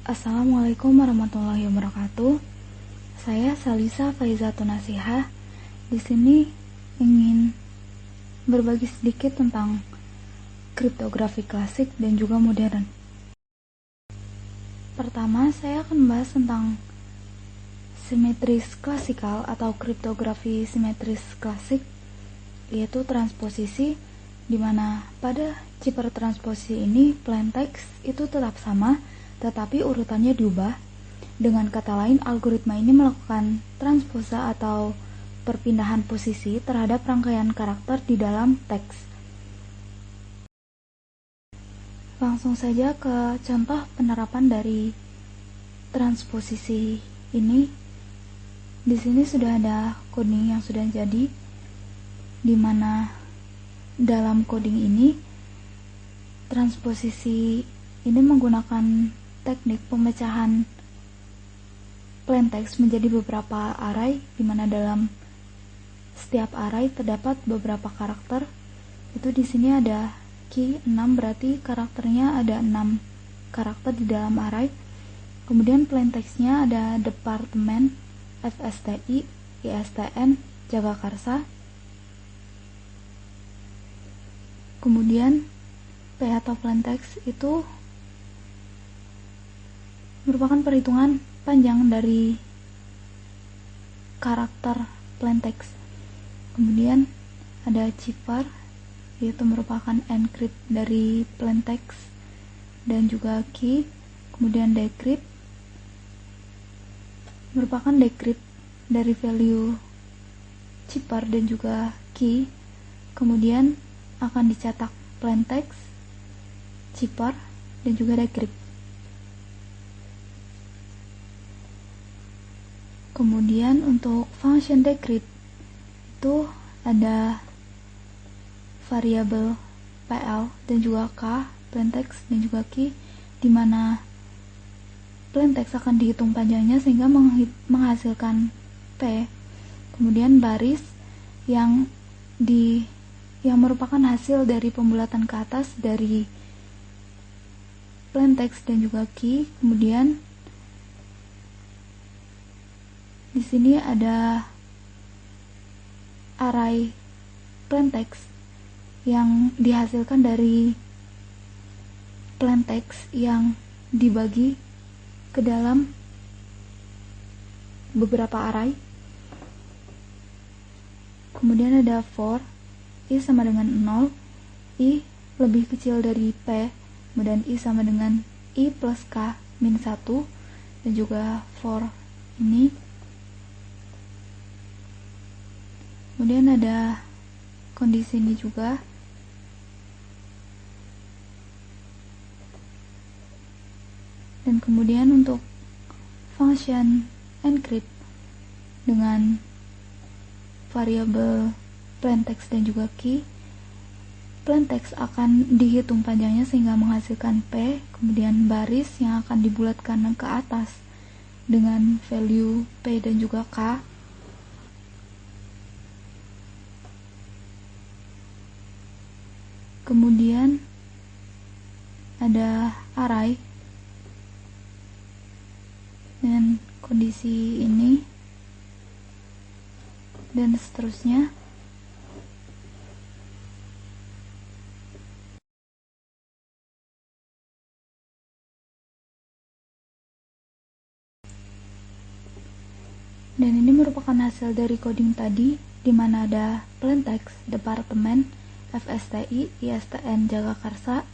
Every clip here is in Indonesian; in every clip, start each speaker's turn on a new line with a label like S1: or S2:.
S1: Assalamualaikum warahmatullahi wabarakatuh. Saya Salisa Faizatun Nasihah. Di sini ingin berbagi sedikit tentang kriptografi klasik dan juga modern. Pertama, saya akan membahas tentang simetris klasikal atau kriptografi simetris klasik, yaitu transposisi, di mana pada cipher transposisi ini plain text itu tetap sama, tetapi urutannya diubah. Dengan kata lain, algoritma ini melakukan transposa atau perpindahan posisi terhadap rangkaian karakter di dalam teks. Langsung saja ke contoh penerapan dari transposisi ini. Di sini sudah ada coding yang sudah jadi, di mana dalam coding ini transposisi ini menggunakan teknik pemecahan plain text menjadi beberapa array, di mana dalam setiap array terdapat beberapa karakter. Itu di sini ada key 6, berarti karakternya ada 6 karakter di dalam array. Kemudian plain textnya ada departemen, FSTI, ISTN, Jagakarsa. Kemudian P atau plain text itu merupakan perhitungan panjang dari karakter plain text. Kemudian ada cipher, yaitu merupakan encrypt dari plain text dan juga key. Kemudian decrypt merupakan decrypt dari value cipher dan juga key. Kemudian akan dicetak plain text, cipher, dan juga decrypt. Kemudian untuk function decrypt itu ada variabel PL dan juga K, plain text dan juga key, di mana plain text akan dihitung panjangnya sehingga menghasilkan P. Kemudian baris yang merupakan hasil dari pembulatan ke atas dari plain text dan juga key. Kemudian di sini ada array plain text yang dihasilkan dari plain text yang dibagi ke dalam beberapa array. Kemudian ada for i sama dengan 0, i lebih kecil dari p, kemudian i sama dengan i plus k min 1, dan juga for ini. Kemudian ada kondisi ini juga. Dan kemudian untuk function encrypt dengan variabel plain text dan juga key, plain text akan dihitung panjangnya sehingga menghasilkan P, kemudian baris yang akan dibulatkan ke atas dengan value P dan juga K. Kemudian ada array dengan kondisi ini dan seterusnya. Dan ini merupakan hasil dari coding tadi, di mana ada plain text, departemen, FSTI, ISTN, Jagakarsa,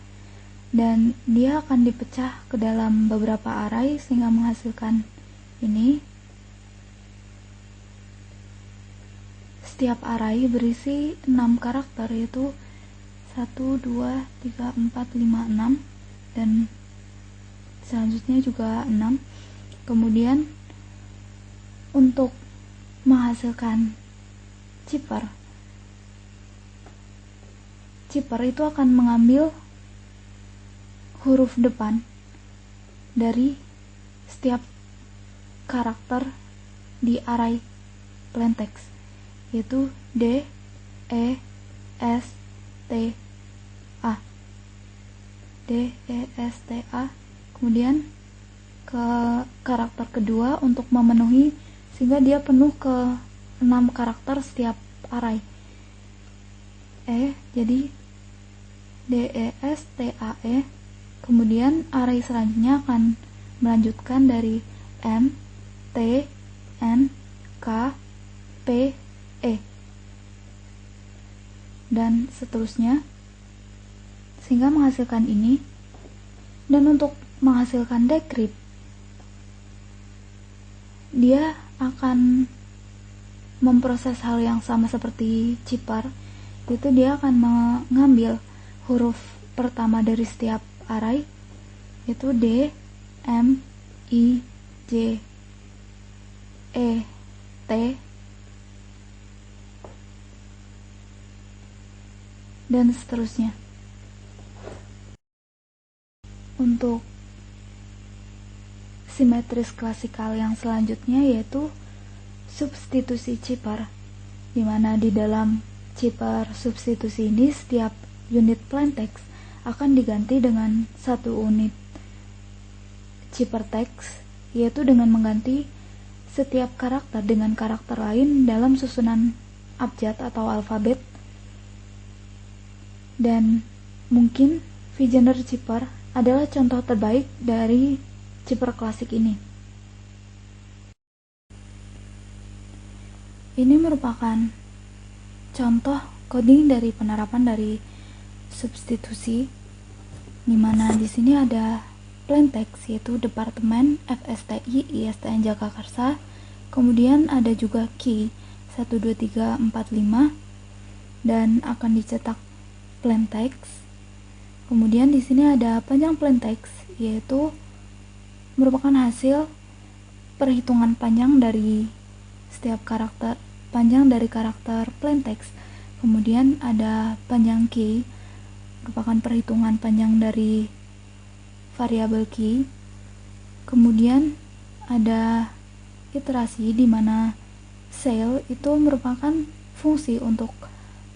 S1: dan dia akan dipecah ke dalam beberapa array sehingga menghasilkan ini. Setiap array berisi 6 karakter, yaitu 1, 2, 3, 4, 5, 6, dan selanjutnya juga 6. Kemudian untuk menghasilkan cipher itu akan mengambil huruf depan dari setiap karakter di array plain text, yaitu D, E, S, T, A. D, E, S, T, A. Kemudian K ke karakter kedua untuk memenuhi, sehingga dia penuh ke 6 karakter setiap array. Jadi DESTAE. Kemudian array selanjutnya akan melanjutkan dari M, T, N, K, P, E, dan seterusnya, sehingga menghasilkan ini. Dan untuk menghasilkan decrypt, dia akan memproses hal yang sama seperti cipar, yaitu dia akan mengambil huruf pertama dari setiap array, yaitu D, M, I, J, E, T, dan seterusnya. Untuk simetris klasikal yang selanjutnya yaitu substitusi cipar, dimana di dalam cipar substitusi ini setiap unit plaintext akan diganti dengan satu unit cipar teks, yaitu dengan mengganti setiap karakter dengan karakter lain dalam susunan abjad atau alfabet. Dan mungkin Vigener cipar adalah contoh terbaik dari cipar klasik ini. Ini merupakan contoh coding dari penerapan dari substitusi, di mana di sini ada plaintext yaitu Departemen FSTI ISTN Jagakarsa, kemudian ada juga key 12345 dan akan dicetak plaintext. Kemudian di sini ada panjang plaintext, yaitu merupakan hasil perhitungan panjang dari setiap karakter, panjang dari karakter plaintext. Kemudian ada panjang key, merupakan perhitungan panjang dari variabel key. Kemudian ada iterasi, di mana cell itu merupakan fungsi untuk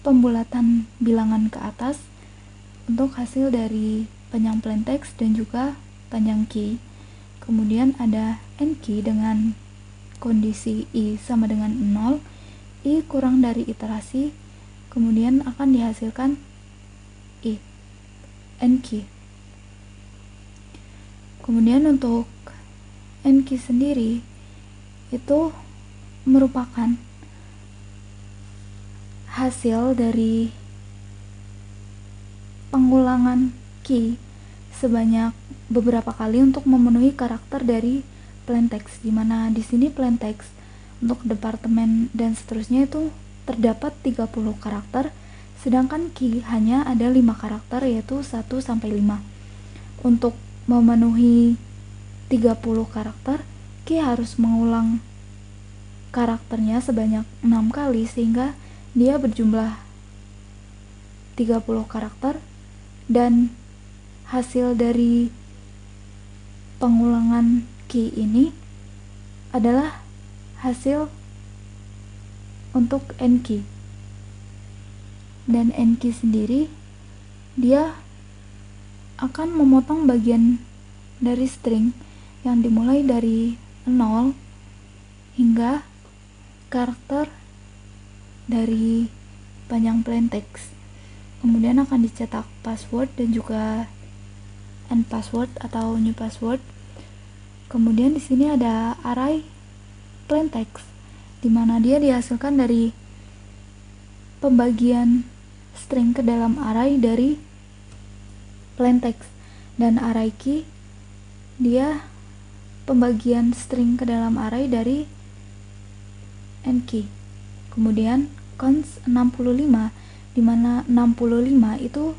S1: pembulatan bilangan ke atas untuk hasil dari panjang plaintext dan juga panjang key. Kemudian ada n key dengan kondisi i sama dengan 0, i kurang dari iterasi, kemudian akan dihasilkan i, n key. Kemudian untuk n key sendiri itu merupakan hasil dari pengulangan key sebanyak beberapa kali untuk memenuhi karakter dari plaintext, di mana di sini plaintext untuk departemen dan seterusnya itu terdapat 30 karakter, sedangkan key hanya ada 5 karakter, yaitu 1 sampai 5. Untuk memenuhi 30 karakter, key harus mengulang karakternya sebanyak 6 kali, sehingga dia berjumlah 30 karakter. Dan hasil dari pengulangan key ini adalah hasil untuk n key. Dan n key sendiri dia akan memotong bagian dari string yang dimulai dari 0 hingga karakter dari panjang plaintext. Kemudian akan dicetak password dan juga end password atau new password. Kemudian di sini ada array plaintext, di mana dia dihasilkan dari pembagian string ke dalam array dari plaintext, dan array key dia pembagian string ke dalam array dari n key. Kemudian cons 65, di mana 65 itu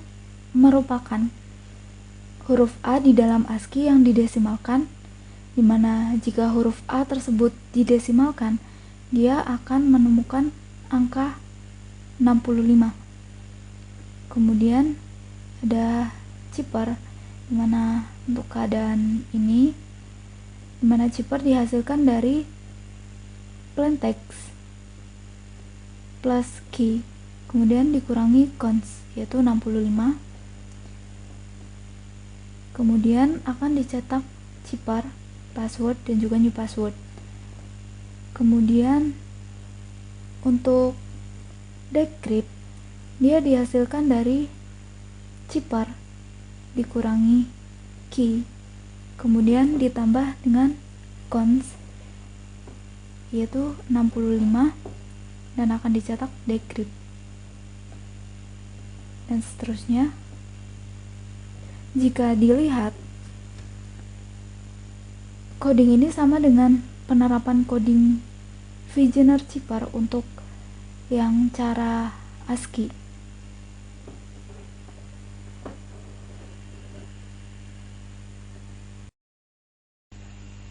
S1: merupakan huruf A di dalam ASCII yang didesimalkan, di mana jika huruf A tersebut didesimalkan, dia akan menemukan angka 65. Kemudian ada cipar, di mana untuk keadaan ini, di mana cipar dihasilkan dari plaintext plus key, kemudian dikurangi cons, yaitu 65. Kemudian akan dicetak cipar password dan juga new password. Kemudian untuk decrypt, dia dihasilkan dari cipher dikurangi key, kemudian ditambah dengan cons yaitu 65 dan akan dicetak decrypt, dan seterusnya. Jika dilihat, coding ini sama dengan penerapan coding Vigener cipher untuk yang cara ASCII.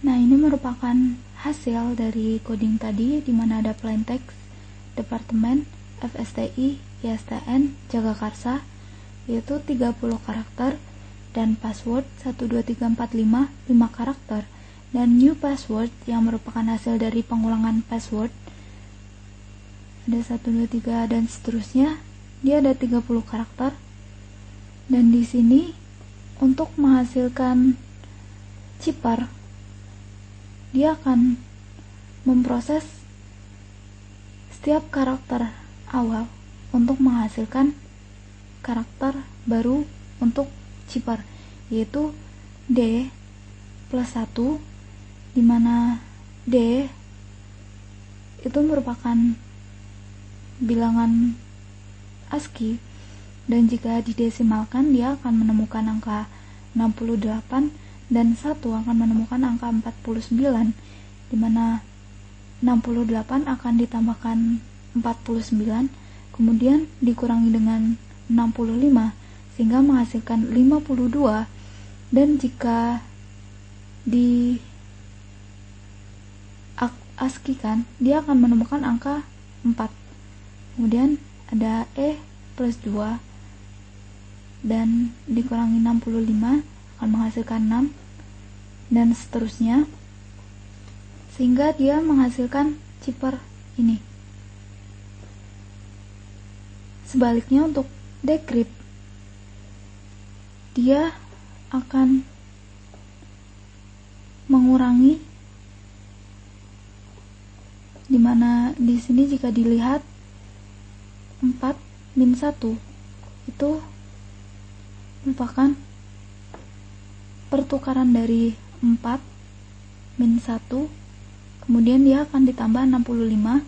S1: Nah, ini merupakan hasil dari coding tadi, di mana ada plaintext, departemen, FSTI, ISTN, Jagakarsa, yaitu 30 karakter, dan password 12345 5 karakter, dan new password yang merupakan hasil dari pengulangan password ada 123 dan seterusnya. Dia ada 30 karakter, dan di sini untuk menghasilkan cipher, dia akan memproses setiap karakter awal untuk menghasilkan karakter baru untuk cipher, yaitu D plus 1, dimana D itu merupakan bilangan ASCII, dan jika didesimalkan dia akan menemukan angka 68, dan 1 akan menemukan angka 49, dimana 68 akan ditambahkan 49 kemudian dikurangi dengan 65 sehingga menghasilkan 52, dan jika di ASCII kan dia akan menemukan angka 4. Kemudian ada E plus 2 dan dikurangi 65 akan menghasilkan 6, dan seterusnya, sehingga dia menghasilkan cipher ini. Sebaliknya untuk decrypt, dia akan mengurangi, dimana di sini jika dilihat 4 min 1 itu merupakan pertukaran dari 4 min 1, kemudian dia akan ditambah 65,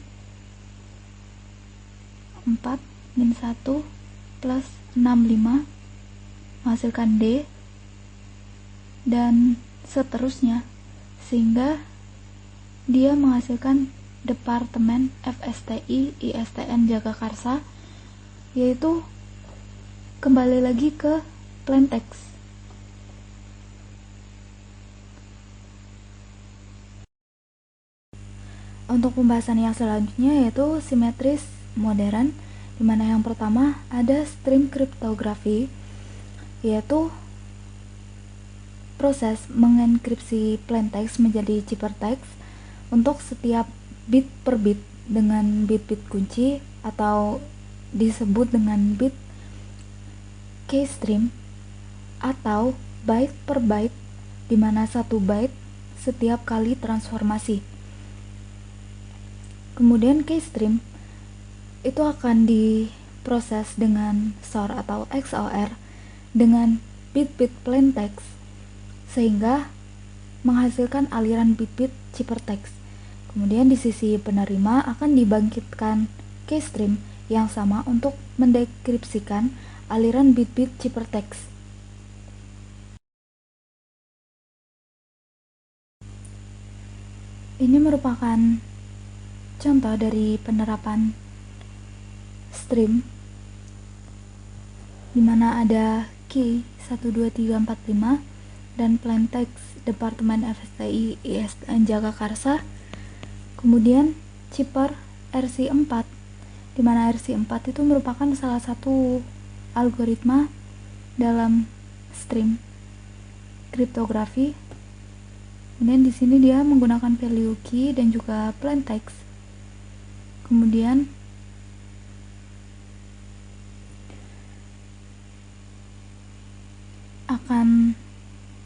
S1: 4 min 1 plus 65 menghasilkan D, dan seterusnya, sehingga dia menghasilkan departemen FSTI ISTN Jagakarsa, yaitu kembali lagi ke plaintext. Untuk pembahasan yang selanjutnya yaitu simetris modern, dimana yang pertama ada stream cryptography, yaitu proses mengenkripsi plaintext menjadi ciphertext untuk setiap bit per bit dengan bit-bit kunci atau disebut dengan bit keystream, atau byte per byte, dimana 1 byte setiap kali transformasi. Kemudian keystream itu akan diproses dengan XOR atau XOR dengan bit-bit plaintext sehingga menghasilkan aliran bit-bit ciphertext. Kemudian di sisi penerima akan dibangkitkan keystream yang sama untuk mendekripsikan aliran bit-bit ciphertext. Ini merupakan contoh dari penerapan stream, dimana ada key 12345 dan plaintext departemen FSTI ISTN Jagakarsa, kemudian cipher RC4, dimana RC4 itu merupakan salah satu algoritma dalam stream kriptografi. Kemudian di sini dia menggunakan value key dan juga plaintext. Kemudian akan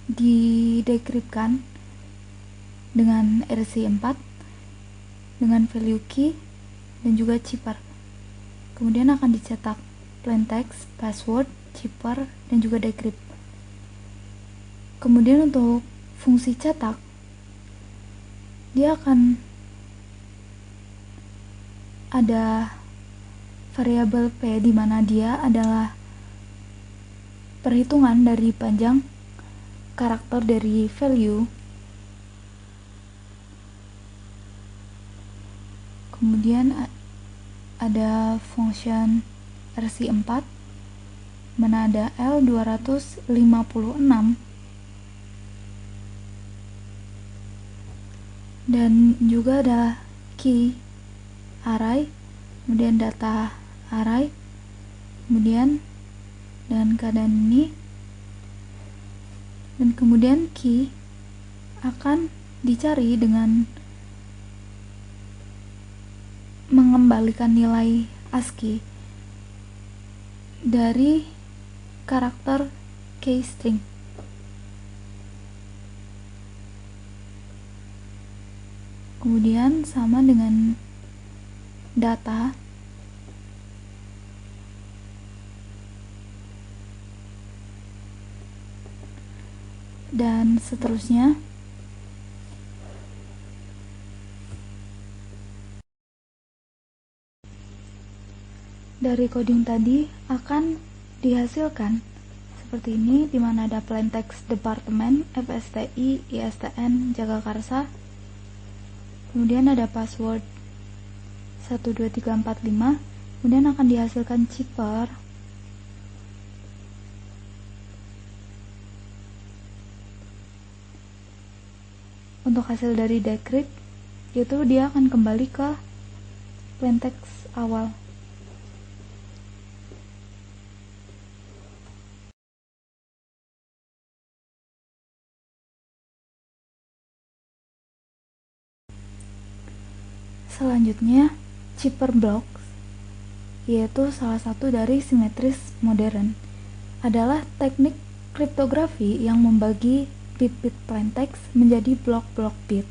S1: didekripsikan dengan RC4 dengan value key dan juga chipper. Kemudian akan dicetak plain text, password, chipper, dan juga decrypt. Kemudian untuk fungsi cetak, dia akan ada variabel P di mana dia adalah perhitungan dari panjang karakter dari value. Kemudian ada function RC4 mana ada L256 dan juga ada key array, kemudian data array, kemudian dengan keadaan ini, dan kemudian key akan dicari dengan mengembalikan nilai ASCII dari karakter key string. Kemudian sama dengan data, dan seterusnya. Dari coding tadi akan dihasilkan seperti ini, di mana ada plain text departemen, FSTI, ISTN, Jagakarsa. Kemudian ada password 12345, kemudian akan dihasilkan chipper. Untuk hasil dari decrypt, yaitu dia akan kembali ke plain text awal. Selanjutnya, chipper blocks, yaitu salah satu dari simetris modern, adalah teknik kriptografi yang membagi bit-bit plain text menjadi blok-blok bit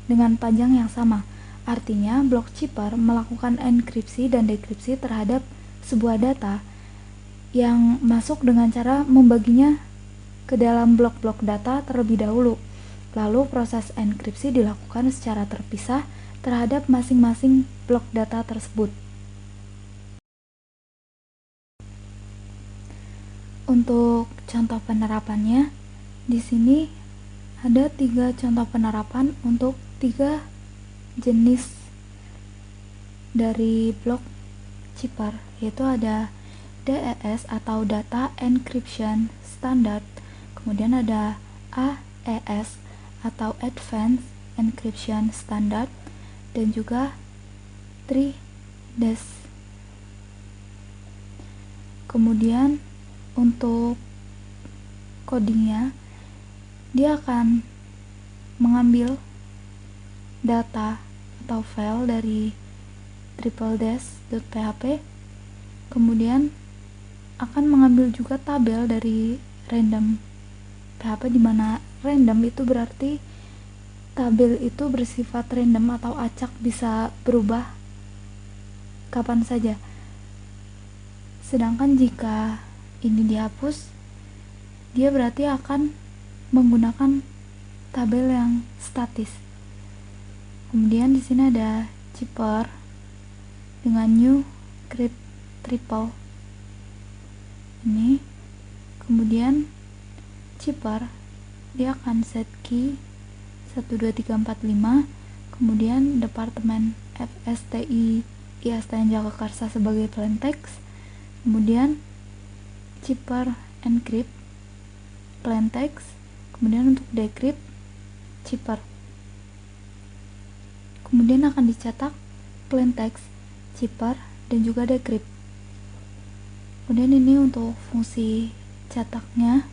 S1: dengan panjang yang sama. Artinya, blok chipper melakukan enkripsi dan dekripsi terhadap sebuah data yang masuk dengan cara membaginya ke dalam blok-blok data terlebih dahulu. Lalu proses enkripsi dilakukan secara terpisah terhadap masing-masing blok data tersebut. Untuk contoh penerapannya, di sini ada 3 contoh penerapan untuk 3 jenis dari blok chipper, yaitu ada DES atau Data Encryption Standard, kemudian ada AES atau Advanced Encryption Standard, dan juga 3DES. Kemudian untuk codingnya, dia akan mengambil data atau file dari tripledash.php, kemudian akan mengambil juga tabel dari random PHP, di mana random itu berarti tabel itu bersifat random atau acak, bisa berubah kapan saja. Sedangkan jika ini dihapus, dia berarti akan menggunakan tabel yang statis. Kemudian di sini ada chipper dengan new crypt triple ini. Kemudian chipper dia akan set key 12345, kemudian departemen FSTI ISTN Jagakarsa sebagai plain text, kemudian chipper encrypt plain text, kemudian untuk decrypt chipper, kemudian akan dicetak plain text, chipper, dan juga decrypt. Kemudian ini untuk fungsi cetaknya.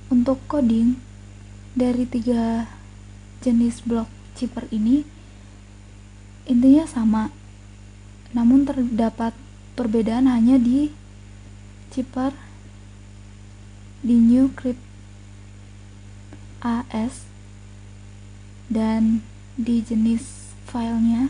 S1: Untuk coding dari 3 jenis blok chipper ini intinya sama, namun terdapat perbedaan hanya di chipper di new crypt .as, dan di jenis filenya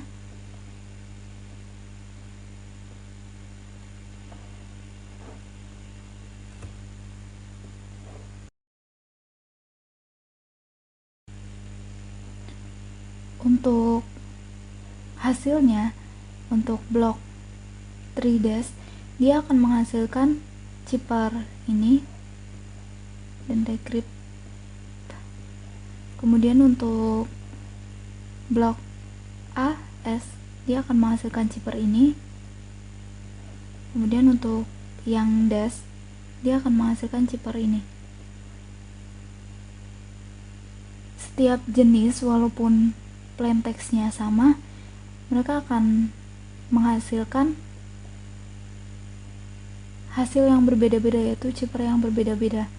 S1: untuk hasilnya, untuk blok 3dash dia akan menghasilkan zipper ini dan decrypt. Kemudian untuk blok AS dia akan menghasilkan zipper ini. Kemudian untuk yang dash dia akan menghasilkan zipper ini. Setiap jenis walaupun plain text-nya sama, mereka akan menghasilkan hasil yang berbeda-beda, yaitu zipper yang berbeda-beda.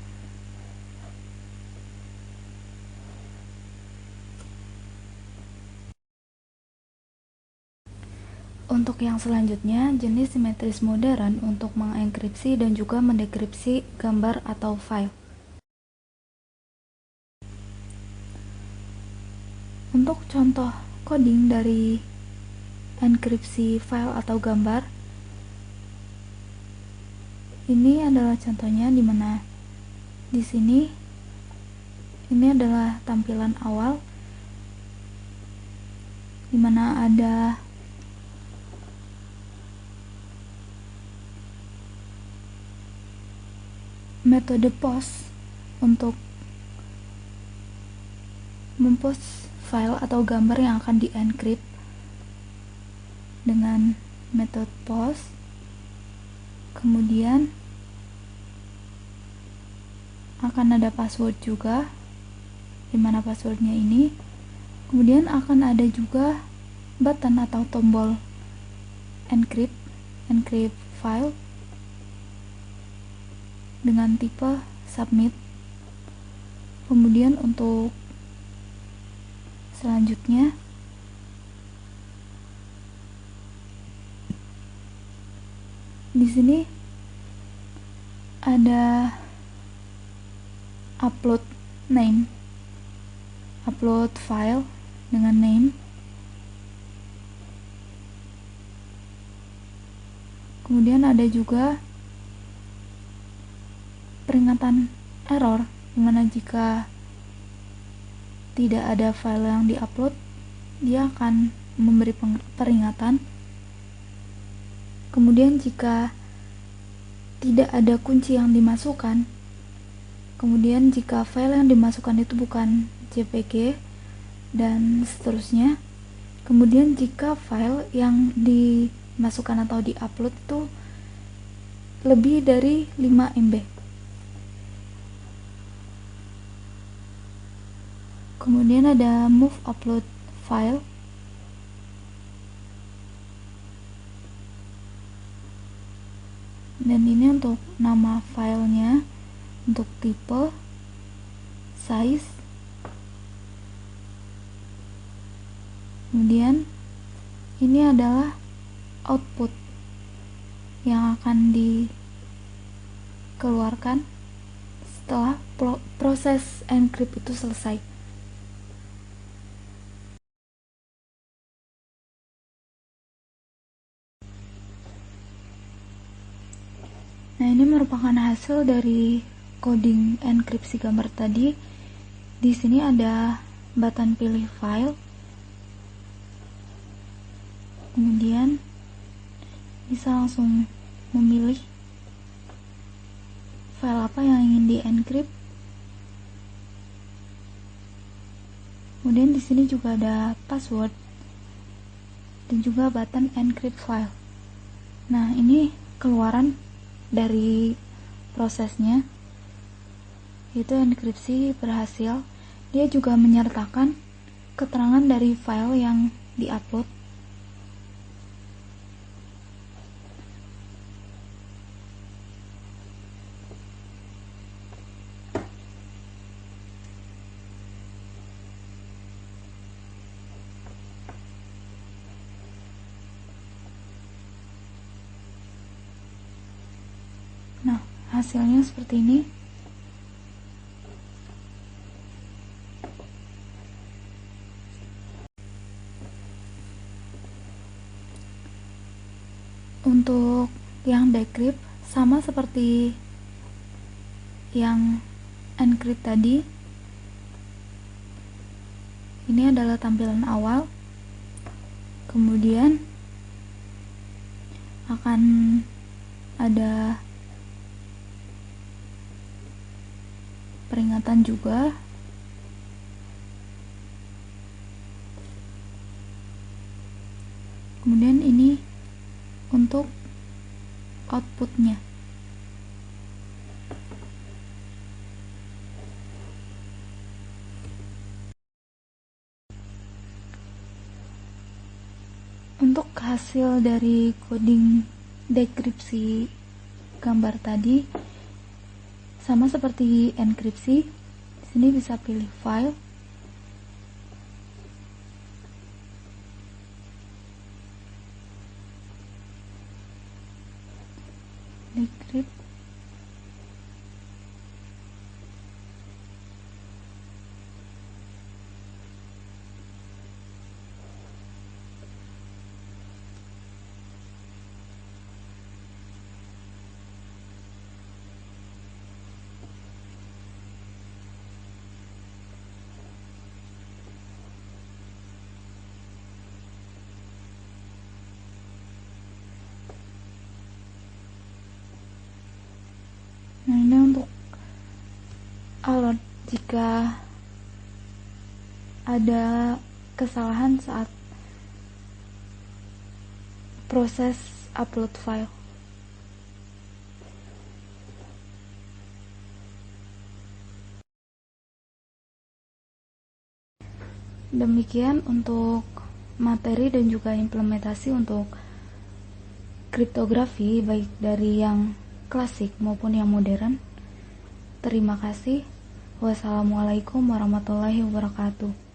S1: Untuk yang selanjutnya, jenis simetris modern untuk mengenkripsi dan juga mendekripsi gambar atau file. Untuk contoh coding dari enkripsi file atau gambar, ini adalah contohnya, di mana di sini ini adalah tampilan awal, di mana ada metode post untuk mempost file atau gambar yang akan di-encrypt dengan metode post. Kemudian akan ada password juga, dimana passwordnya ini. Kemudian akan ada juga button atau tombol encrypt file dengan tipe submit. Kemudian untuk selanjutnya di sini ada upload name, upload file dengan name. Kemudian ada juga peringatan error, dimana jika tidak ada file yang diupload, dia akan memberi peringatan. Kemudian jika tidak ada kunci yang dimasukkan, kemudian jika file yang dimasukkan itu bukan JPG, dan seterusnya. Kemudian jika file yang dimasukkan atau diupload itu lebih dari 5 MB. Kemudian ada move upload file. Dan ini untuk nama filenya, untuk tipe, size. Kemudian ini adalah output yang akan dikeluarkan setelah proses encrypt itu selesai. Nah, ini merupakan hasil dari coding enkripsi gambar tadi. Di sini ada button pilih file. Kemudian bisa langsung memilih file apa yang ingin di-encrypt. Kemudian di sini juga ada password dan juga button encrypt file. Nah, ini keluaran dari prosesnya, yaitu enkripsi berhasil. Dia juga menyertakan keterangan dari file yang diupload. Nah, hasilnya seperti ini. Untuk yang decrypt sama seperti yang encrypt tadi. Ini adalah tampilan awal. Kemudian akan ada peringatan juga. Kemudian ini untuk outputnya. Untuk hasil dari coding dekripsi gambar tadi sama seperti enkripsi. Di sini bisa pilih file. Decrypt. Nah, ini untuk alert jika ada kesalahan saat proses upload file. Demikian untuk materi dan juga implementasi untuk kriptografi baik dari yang klasik maupun yang modern. Terima kasih. Wassalamualaikum warahmatullahi wabarakatuh.